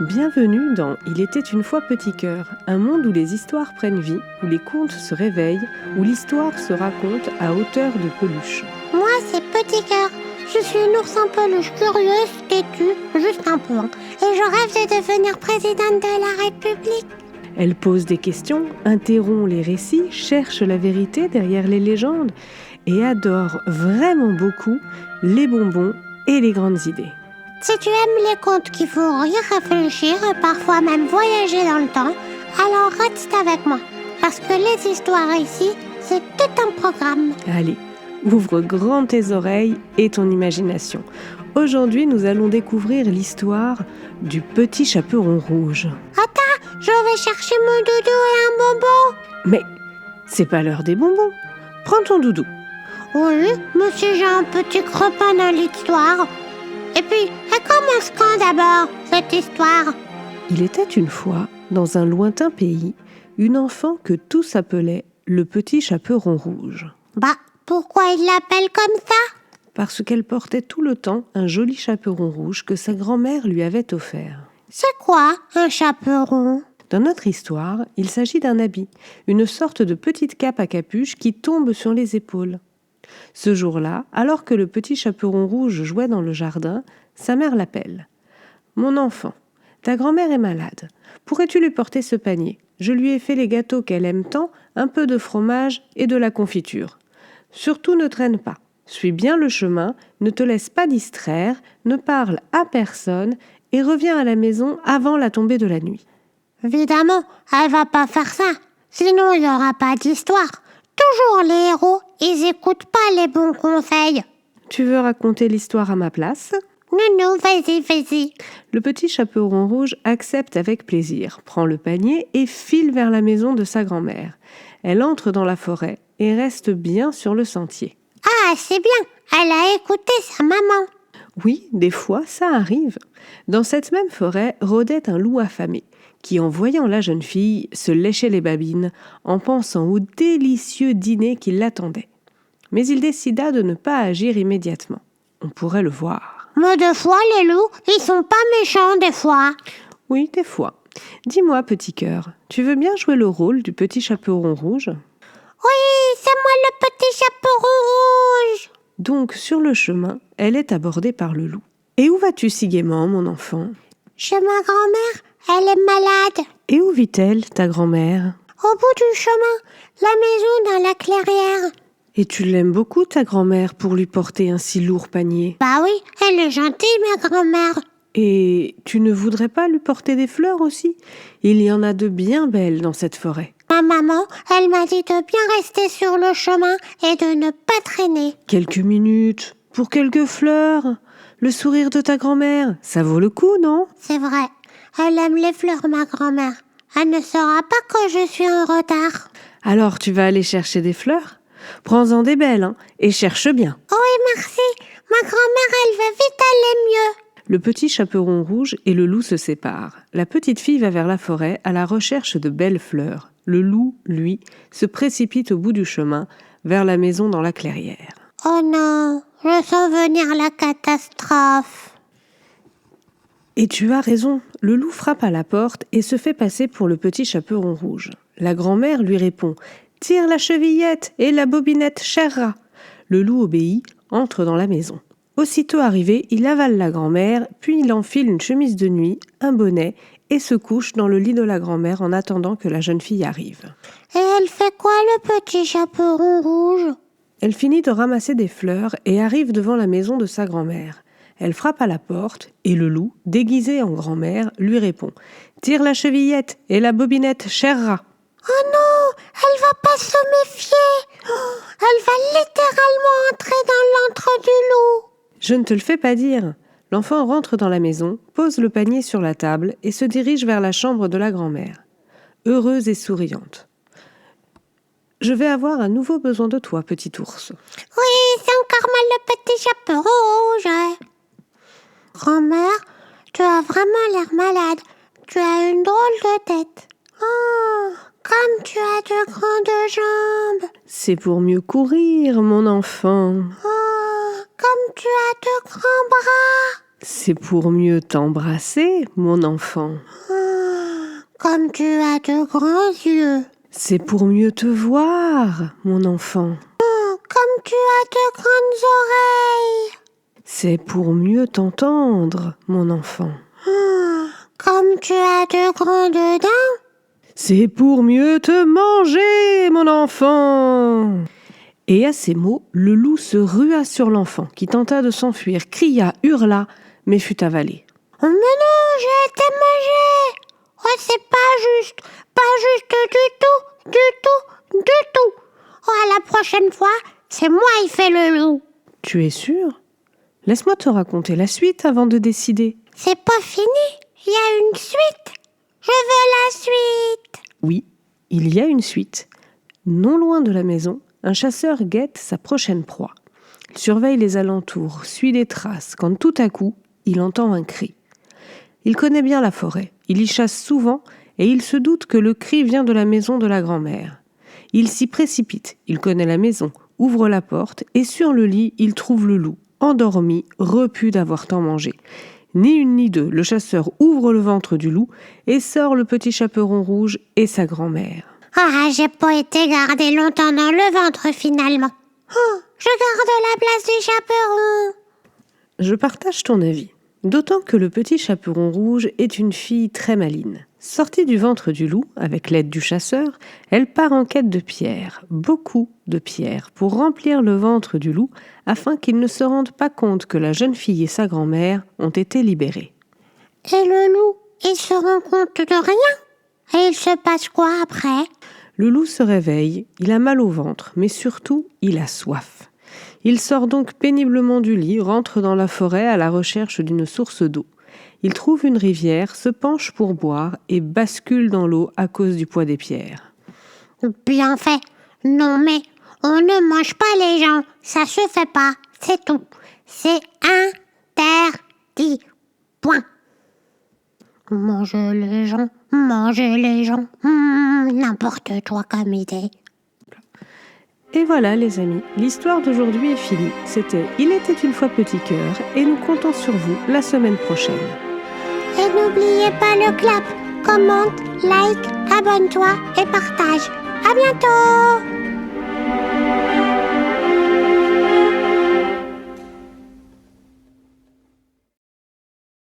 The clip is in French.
Bienvenue dans Il était une fois petit cœur, un monde où les histoires prennent vie, où les contes se réveillent, où l'histoire se raconte à hauteur de peluche. Moi, c'est Petit Cœur. Je suis une ours en peluche, curieuse, têtue, juste un peu. Et je rêve de devenir présidente de la République. Elle pose des questions, interrompt les récits, cherche la vérité derrière les légendes et adore vraiment beaucoup les bonbons et les grandes idées. Si tu aimes les contes qui font rire, réfléchir et parfois même voyager dans le temps, alors reste avec moi. Parce que les histoires ici, c'est tout un programme. Allez, ouvre grand tes oreilles et ton imagination. Aujourd'hui, nous allons découvrir l'histoire du petit chaperon rouge. Attends, je vais chercher mon doudou et un bonbon. Mais c'est pas l'heure des bonbons. Prends ton doudou. Oui, mais si j'ai un petit crepin dans l'histoire. Et puis, elle commence quand d'abord, cette histoire? Il était une fois, dans un lointain pays, une enfant que tous appelaient le petit chaperon rouge. Bah, pourquoi il l'appelle comme ça? Parce qu'elle portait tout le temps un joli chaperon rouge que sa grand-mère lui avait offert. C'est quoi, un chaperon? Dans notre histoire, il s'agit d'un habit, une sorte de petite cape à capuche qui tombe sur les épaules. Ce jour-là, alors que le petit chaperon rouge jouait dans le jardin, sa mère l'appelle. « Mon enfant, ta grand-mère est malade. Pourrais-tu lui porter ce panier? Je lui ai fait les gâteaux qu'elle aime tant, un peu de fromage et de la confiture. Surtout ne traîne pas. Suis bien le chemin, ne te laisse pas distraire, ne parle à personne et reviens à la maison avant la tombée de la nuit. » Évidemment, elle va pas faire ça. Sinon, il n'y aura pas d'histoire. Toujours les héros, ils écoutent pas les bons conseils. Tu veux raconter l'histoire à ma place ? Non, vas-y. Le petit chaperon rouge accepte avec plaisir, prend le panier et file vers la maison de sa grand-mère. Elle entre dans la forêt et reste bien sur le sentier. Ah, c'est bien, elle a écouté sa maman. Oui, des fois, ça arrive. Dans cette même forêt rôdait un loup affamé, qui, en voyant la jeune fille, se léchait les babines, en pensant au délicieux dîner qui l'attendait. Mais il décida de ne pas agir immédiatement. On pourrait le voir. Mais des fois, les loups, ils sont pas méchants des fois. Oui, des fois. Dis-moi, petit cœur, tu veux bien jouer le rôle du petit chaperon rouge ? Oui, c'est moi le petit chaperon rouge. Donc, sur le chemin, elle est abordée par le loup. Et où vas-tu si gaiement, mon enfant ? Chez ma grand-mère, elle est malade. Et où vit-elle, ta grand-mère ? Au bout du chemin, la maison dans la clairière. Et tu l'aimes beaucoup, ta grand-mère, pour lui porter un si lourd panier ? Bah oui, elle est gentille, ma grand-mère. Et tu ne voudrais pas lui porter des fleurs aussi ? Il y en a de bien belles dans cette forêt. Ma maman, elle m'a dit de bien rester sur le chemin et de ne pas traîner. Quelques minutes, pour quelques fleurs. Le sourire de ta grand-mère, ça vaut le coup, non ? C'est vrai, elle aime les fleurs, ma grand-mère. Elle ne saura pas que je suis en retard. Alors tu vas aller chercher des fleurs ? Prends-en des belles, hein, et cherche bien. Oui, merci. Ma grand-mère, elle va vite aller mieux. Le petit chaperon rouge et le loup se séparent. La petite fille va vers la forêt à la recherche de belles fleurs. Le loup, lui, se précipite au bout du chemin, vers la maison dans la clairière. Oh non, je sens venir la catastrophe. Et tu as raison, le loup frappe à la porte et se fait passer pour le petit chaperon rouge. La grand-mère lui répond « Tire la chevillette et la bobinette cherra !» Le loup obéit, entre dans la maison. Aussitôt arrivé, il avale la grand-mère, puis il enfile une chemise de nuit, un bonnet et se couche dans le lit de la grand-mère en attendant que la jeune fille arrive. Et elle fait quoi, le petit chaperon rouge? Elle finit de ramasser des fleurs et arrive devant la maison de sa grand-mère. Elle frappe à la porte et le loup, déguisé en grand-mère, lui répond « Tire la chevillette et la bobinette cherra !» Oh non, elle va pas se méfier. Oh, elle va littéralement entrer dans l'antre du loup. Je ne te le fais pas dire. L'enfant rentre dans la maison, pose le panier sur la table et se dirige vers la chambre de la grand-mère. Heureuse et souriante. « Je vais avoir un nouveau besoin de toi, petit ours. » Oui, c'est encore mal le petit chaperon rouge. Grand-mère, tu as vraiment l'air malade. Tu as une drôle de tête. Oh, comme tu as de grandes jambes. C'est pour mieux courir, mon enfant. Oh, comme tu as de grands bras. C'est pour mieux t'embrasser, mon enfant. Comme tu as de grands yeux. C'est pour mieux te voir, mon enfant. Comme tu as de grandes oreilles. C'est pour mieux t'entendre, mon enfant. Comme tu as de grandes dents. C'est pour mieux te manger, mon enfant. Et à ces mots, le loup se rua sur l'enfant, qui tenta de s'enfuir, cria, hurla, mais fut avalé. Oh mais non, j'ai été mangé. Oh, c'est pas juste du tout. Oh, à la prochaine fois, c'est moi qui fais le loup. Tu es sûr? Laisse-moi te raconter la suite avant de décider. C'est pas fini, il y a une suite. Je veux la suite. Oui, il y a une suite. Non loin de la maison, un chasseur guette sa prochaine proie. Il surveille les alentours, suit les traces, quand tout à coup, il entend un cri. Il connaît bien la forêt, il y chasse souvent et il se doute que le cri vient de la maison de la grand-mère. Il s'y précipite, il connaît la maison, ouvre la porte et sur le lit, il trouve le loup, endormi, repu d'avoir tant mangé. Ni une ni deux, le chasseur ouvre le ventre du loup et sort le petit chaperon rouge et sa grand-mère. Ah, j'ai pas été gardée longtemps dans le ventre finalement. Oh, je garde la place du chaperon. Je partage ton avis, d'autant que le petit chaperon rouge est une fille très maligne. Sortie du ventre du loup, avec l'aide du chasseur, elle part en quête de pierres, beaucoup de pierres, pour remplir le ventre du loup, afin qu'il ne se rende pas compte que la jeune fille et sa grand-mère ont été libérées. Et le loup, il se rend compte de rien? Et il se passe quoi après? Le loup se réveille, il a mal au ventre, mais surtout, il a soif. Il sort donc péniblement du lit, rentre dans la forêt à la recherche d'une source d'eau. Il trouve une rivière, se penche pour boire et bascule dans l'eau à cause du poids des pierres. Bien fait. Non mais, on ne mange pas les gens. Ça se fait pas. C'est tout. C'est interdit. Point. Manger les gens. N'importe quoi comme idée. Et voilà les amis, l'histoire d'aujourd'hui est finie. C'était Il était une fois petit cœur et nous comptons sur vous la semaine prochaine. Et n'oubliez pas le clap, commente, like, abonne-toi et partage. À bientôt!